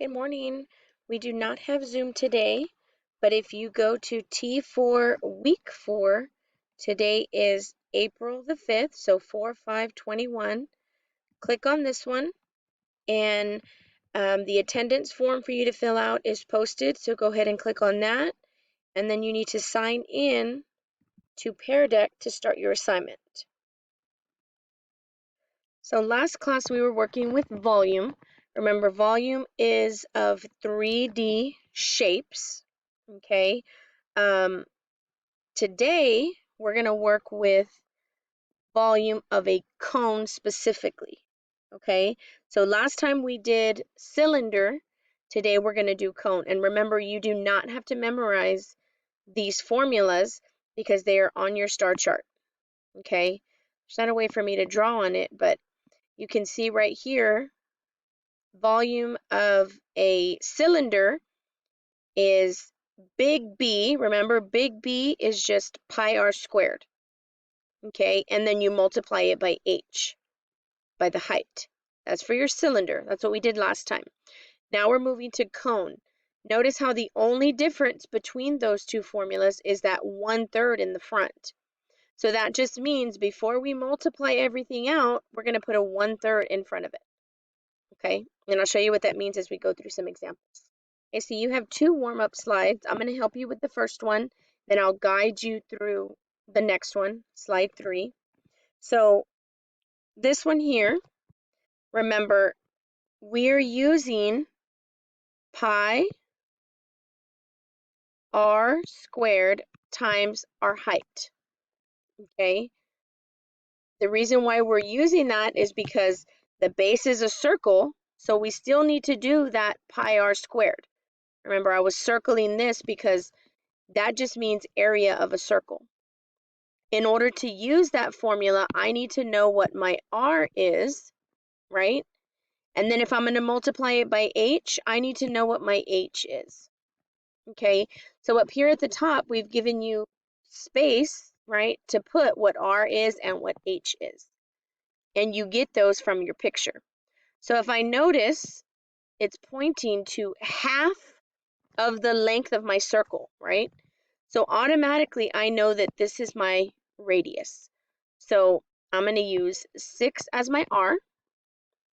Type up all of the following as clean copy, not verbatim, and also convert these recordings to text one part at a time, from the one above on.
Good morning. We do not have Zoom today, but if you go to T4 week 4, today is April the 5th, so 4/5/21. Click on this one, and the attendance form for you to fill out is posted, so go ahead and click on that, and then you need to sign in to Pear Deck to start your assignment. So last class we were working with volume. Remember, volume is of 3D shapes, okay? Today, we're going to work with volume of a cone specifically, okay? So last time we did cylinder, today we're going to do cone. And remember, you do not have to memorize these formulas because they are on your star chart, okay? There's not a way for me to draw on it, but you can see right here, volume of a cylinder is big B. Remember, big B is just pi r squared. Okay, and then you multiply it by h, by the height. That's for your cylinder. That's what we did last time. Now we're moving to cone. Notice how the only difference between those two formulas is that 1/3 in the front. So that just means before we multiply everything out, we're going to put a 1/3 in front of it. Okay, and I'll show you what that means as we go through some examples. Okay, so you have 2 warm-up slides. I'm going to help you with the first one, then I'll guide you through the next one, slide 3. So this one here, remember, we're using pi r squared times our height, okay? The reason why we're using that is because the base is a circle, so we still need to do that pi r squared. Remember, I was circling this because that just means area of a circle. In order to use that formula, I need to know what my r is, right? And then if I'm going to multiply it by h, I need to know what my h is. Okay, so up here at the top, we've given you space, right, to put what r is and what h is. And you get those from your picture. So if I notice, it's pointing to half of the length of my circle, right? So automatically I know that this is my radius. So I'm going to use 6 as my r,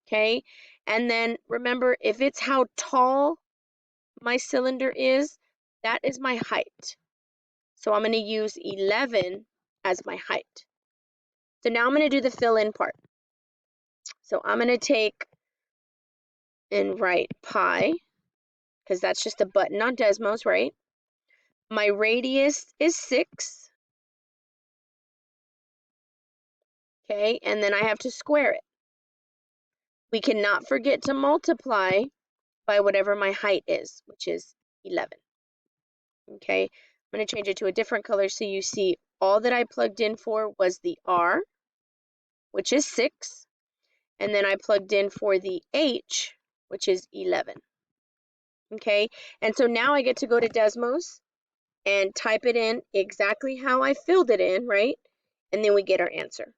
okay? And then remember, if it's how tall my cylinder is, that is my height. So I'm going to use 11 as my height. So now I'm going to do the fill-in part. So I'm going to take and write pi, because that's just a button on Desmos, right? My radius is 6. Okay, and then I have to square it. We cannot forget to multiply by whatever my height is, which is 11. Okay, I'm going to change it to a different color so you see all that I plugged in for was the r, which is 6, and then I plugged in for the h, which is 11. Okay, and so now I get to go to Desmos and type it in exactly how I filled it in, right? And then we get our answer.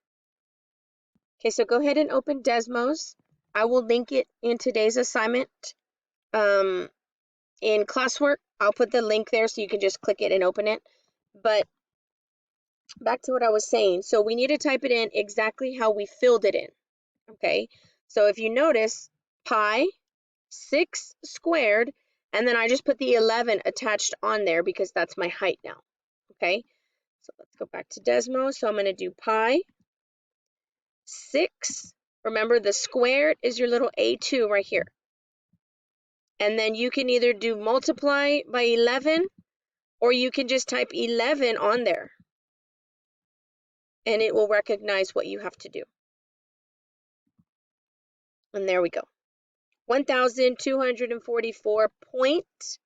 Okay, so go ahead and open Desmos. I will link it in today's assignment. In classwork, I'll put the link there so you can just click it and open it. But back to what I was saying. So we need to type it in exactly how we filled it in. Okay, so if you notice, pi 6 squared, and then I just put the 11 attached on there because that's my height now. Okay, so let's go back to Desmos. So I'm going to do pi 6. Remember, the squared is your little a2 right here. And then you can either do multiply by 11, or you can just type 11 on there, and it will recognize what you have to do. And there we go. 1,244 point.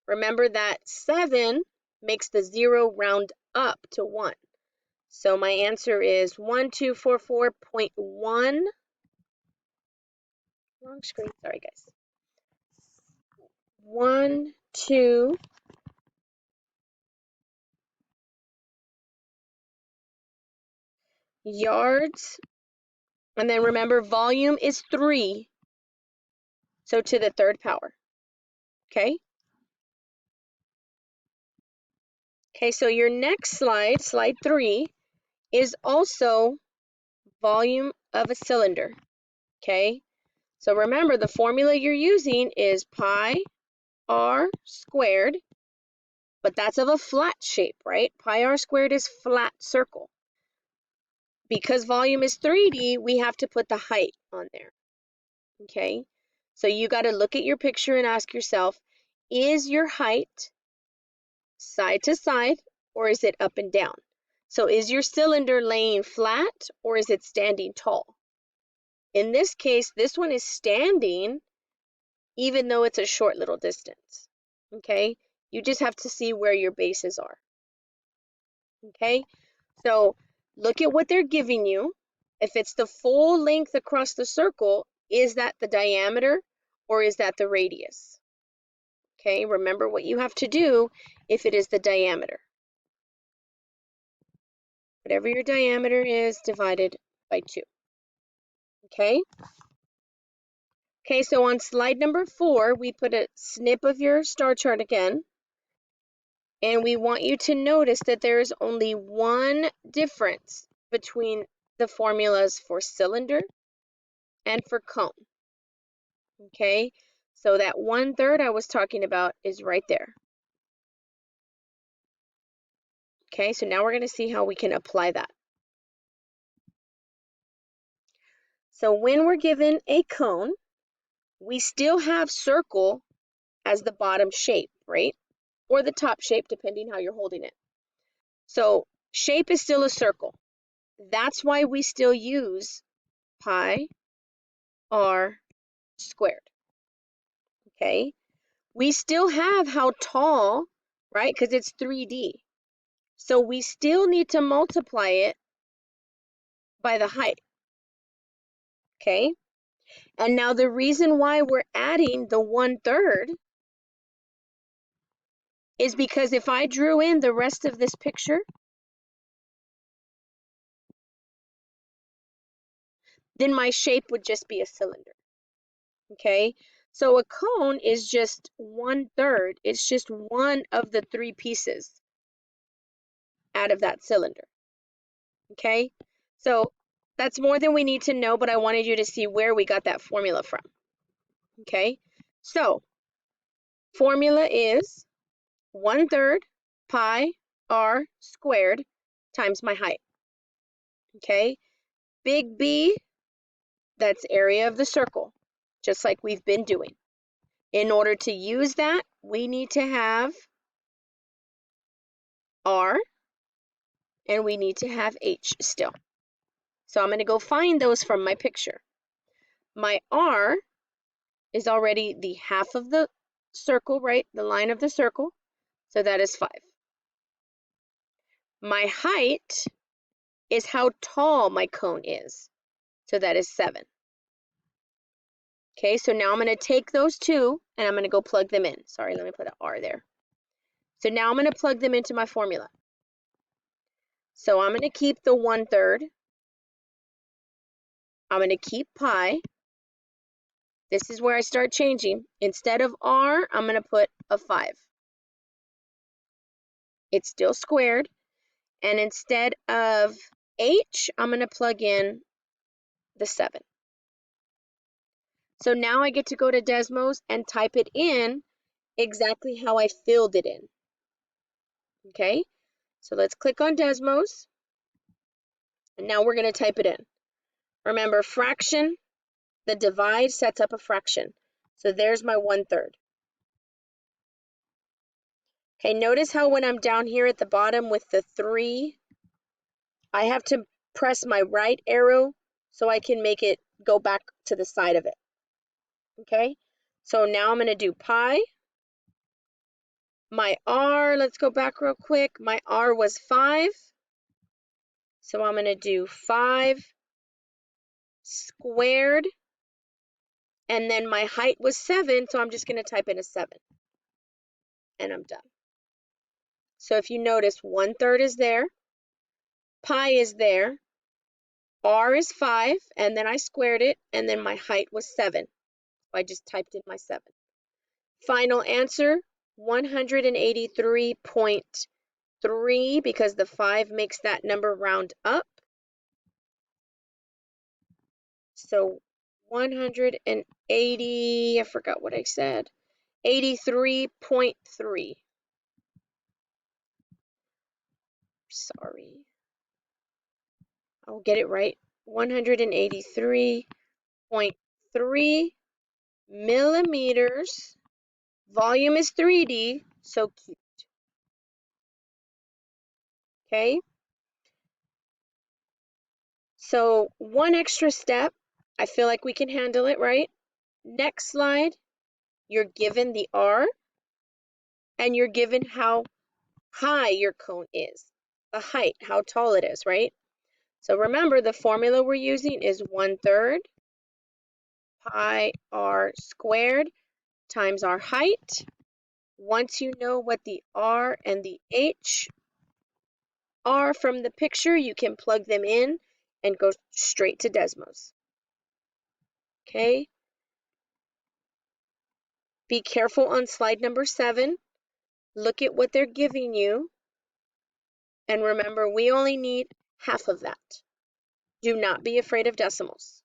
Remember that 7 makes the 0 round up to 1. So my answer is 1,244.1. Wrong screen, sorry guys. 1, 2, yards. And then remember, volume is 3. So to the third power, okay? Okay, so your next slide, slide 3, is also volume of a cylinder, okay? So remember, the formula you're using is pi r squared, but that's of a flat shape, right? Pi r squared is flat circle. Because volume is 3D, we have to put the height on there, okay? So you got to look at your picture and ask yourself, is your height side to side or is it up and down? So is your cylinder laying flat or is it standing tall? In this case, this one is standing even though it's a short little distance, okay? You just have to see where your bases are, okay? So look at what they're giving you. If it's the full length across the circle, is that the diameter or is that the radius? Okay, remember what you have to do if it is the diameter. Whatever your diameter is divided by 2. Okay? Okay, so on slide number 4, we put a snip of your star chart again. And we want you to notice that there is only one difference between the formulas for cylinder and for cone. Okay, so that 1/3 I was talking about is right there. Okay, so now we're going to see how we can apply that. So when we're given a cone, we still have circle as the bottom shape, right? Or the top shape, depending how you're holding it. So shape is still a circle. That's why we still use pi r squared. Okay, we still have how tall, right? Because it's 3D. So we still need to multiply it by the height. Okay, and now the reason why we're adding the 1/3 is because if I drew in the rest of this picture, then my shape would just be a cylinder. Okay, so a cone is just 1/3. It's just one of the 3 pieces out of that cylinder. Okay, so that's more than we need to know, but I wanted you to see where we got that formula from. Okay, so formula is 1/3 pi r squared times my height. Okay, big B, that's area of the circle, just like we've been doing. In order to use that, we need to have R and we need to have H still. So I'm going to go find those from my picture. My R is already the half of the circle, right? The line of the circle. So that is 5. My height is how tall my cone is. So that is 7. Okay, so now I'm going to take those two and I'm going to go plug them in. Sorry, let me put an R there. So now I'm going to plug them into my formula. So I'm going to keep the 1/3. I'm going to keep pi. This is where I start changing. Instead of R, I'm going to put a 5. It's still squared. And instead of H, I'm going to plug in the 7. So now I get to go to Desmos and type it in exactly how I filled it in. Okay, so let's click on Desmos. And now we're going to type it in. Remember, fraction, the divide sets up a fraction. So there's my 1/3. Okay, notice how when I'm down here at the bottom with the 3, I have to press my right arrow so I can make it go back to the side of it. Okay, so now I'm going to do pi. My R, let's go back real quick. My R was 5. So I'm going to do 5 squared. And then my height was 7, so I'm just going to type in a 7. And I'm done. So if you notice, 1/3 is there. Pi is there. R is 5, and then I squared it, and then my height was 7. I just typed in my 7. Final answer, 183.3, because the 5 makes that number round up. So 180, I forgot what I said, 83.3. Sorry. I'll get it right. 183.3 millimeters. Volume is 3D, so cute. Okay? So one extra step. I feel like we can handle it, right? Next slide. You're given the R, and you're given how high your cone is. The height, how tall it is, right? So remember, the formula we're using is 1/3 pi r squared times our height. Once you know what the R and the H are from the picture, you can plug them in and go straight to Desmos. Okay? Be careful on slide number 7. Look at what they're giving you. And remember, we only need half of that. Do not be afraid of decimals.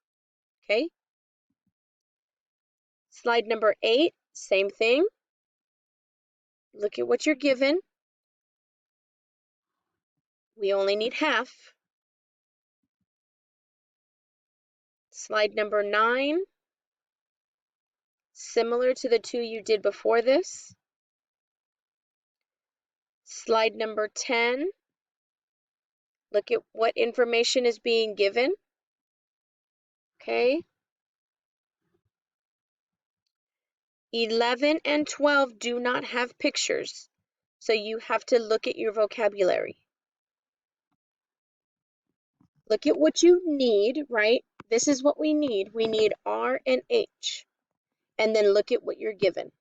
Okay? Slide number 8, same thing. Look at what you're given. We only need half. Slide number 9, similar to the 2 you did before this. Slide number 10, look at what information is being given. Okay. 11 and 12 do not have pictures, so you have to look at your vocabulary. Look at what you need, right? This is what we need. We need R and H. And then look at what you're given.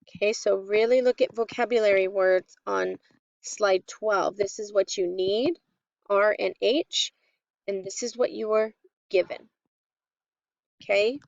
Okay, so really look at vocabulary words on slide 12. This is what you need, R and H, and this is what you were given. Okay?